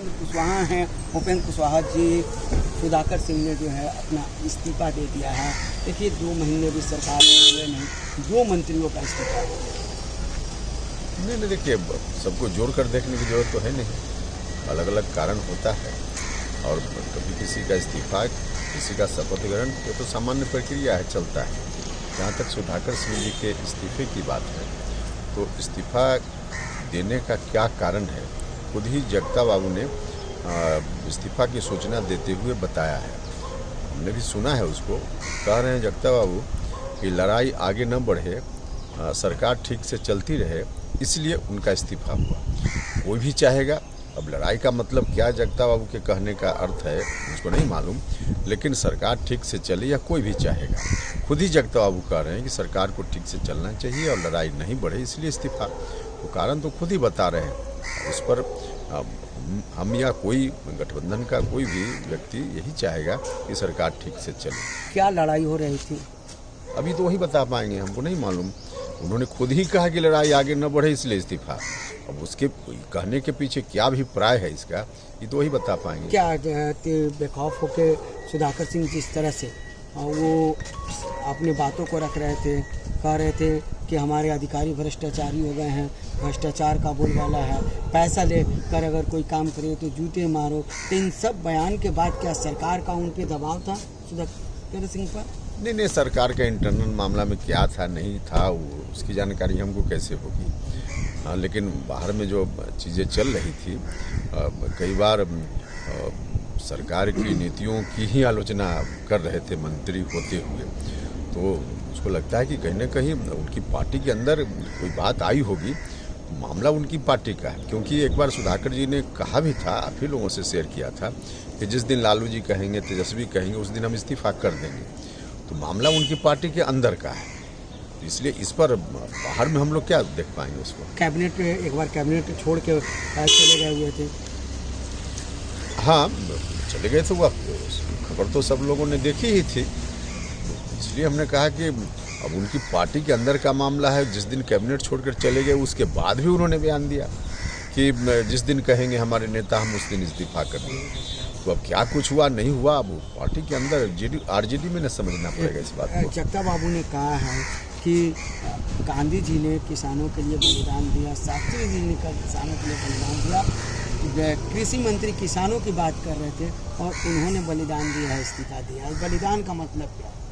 उपेंद्र कुशवाहा हैं। उपेंद्र कुशवाहा जी, सुधाकर सिंह ने जो है अपना इस्तीफा दे दिया है। देखिए 2 महीने भी सरकार में हुए नहीं, 2 मंत्रियों का इस्तीफा। नहीं, देखिए सबको जोड़ कर देखने की जरूरत तो है नहीं, अलग अलग कारण होता है और कभी किसी का इस्तीफा, किसी का शपथ ग्रहण, ये तो सामान्य प्रक्रिया है, चलता है। जहाँ तक सुधाकर सिंह जी के इस्तीफे की बात है तो इस्तीफा देने का क्या कारण है, खुद ही जगता बाबू ने इस्तीफा की सूचना देते हुए बताया है। हमने भी सुना है उसको, कह रहे हैं जगता बाबू कि लड़ाई आगे न बढ़े, सरकार ठीक से चलती रहे, इसलिए उनका इस्तीफा हुआ। कोई भी चाहेगा, अब लड़ाई का मतलब क्या जगता बाबू के कहने का अर्थ है मुझको नहीं मालूम, लेकिन सरकार ठीक से चले या कोई भी चाहेगा, खुद ही जगता बाबू कह रहे हैं कि सरकार को ठीक से चलना चाहिए और लड़ाई नहीं बढ़े, इसलिए इस्तीफा। तो कारण तो खुद ही बता रहे हैं। उस पर हम या कोई गठबंधन का कोई भी व्यक्ति यही चाहेगा कि सरकार ठीक से चले। क्या लड़ाई हो रही थी? अभी तो वही बता पाएंगे, हमको नहीं मालूम। उन्होंने खुद ही कहा कि लड़ाई आगे न बढ़े इसलिए इस्तीफा। अब उसके कहने के पीछे क्या अभिप्राय है इसका, ये तो वही बता पाएंगे। क्या बेखौफ होकर सुधाकर सिंह जिस तरह से वो अपनी बातों को रख रहे थे, कह रहे थे कि हमारे अधिकारी भ्रष्टाचारी हो गए हैं, भ्रष्टाचार का बोलबाला है, पैसा लेकर अगर कोई काम करे तो जूते मारो, तो इन सब बयान के बाद क्या सरकार का उन पर दबाव था सुधाकर सिंह पर? नहीं, सरकार का इंटरनल मामला में क्या था नहीं था उसकी जानकारी हमको कैसे होगी। हाँ, लेकिन बाहर में जो चीज़ें चल रही थी, कई बार सरकार की नीतियों की ही आलोचना कर रहे थे मंत्री होते हुए, तो उसको लगता है कि कहीं ना कहीं उनकी पार्टी के अंदर कोई बात आई होगी। मामला उनकी पार्टी का है, क्योंकि एक बार सुधाकर जी ने कहा भी था, आप ही लोगों से शेयर किया था कि जिस दिन लालू जी कहेंगे, तेजस्वी कहेंगे, उस दिन हम इस्तीफा कर देंगे। तो मामला उनकी पार्टी के अंदर का है, तो इसलिए इस पर बाहर में हम लोग क्या देख पाएंगे उसको। कैबिनेट में एक बार कैबिनेट छोड़ के चले गए हुए थे। हाँ, चले गए थे, वो खबर तो सब लोगों ने देखी ही थी, इसलिए हमने कहा कि अब उनकी पार्टी के अंदर का मामला है। जिस दिन कैबिनेट छोड़कर चले गए उसके बाद भी उन्होंने बयान दिया कि जिस दिन कहेंगे हमारे नेता हम उस दिन इस्तीफा कर देंगे। तो अब क्या कुछ हुआ नहीं हुआ, अब पार्टी के अंदर आरजेडी में न समझना पड़ेगा इस बात को। जगता बाबू ने कहा है कि गांधी जी ने किसानों के लिए बलिदान दिया, शास्त्री जी ने किसानों के लिए बलिदान दिया, कृषि मंत्री किसानों की बात कर रहे थे और उन्होंने बलिदान दिया है, इस्तीफा दिया है। बलिदान का मतलब क्या है?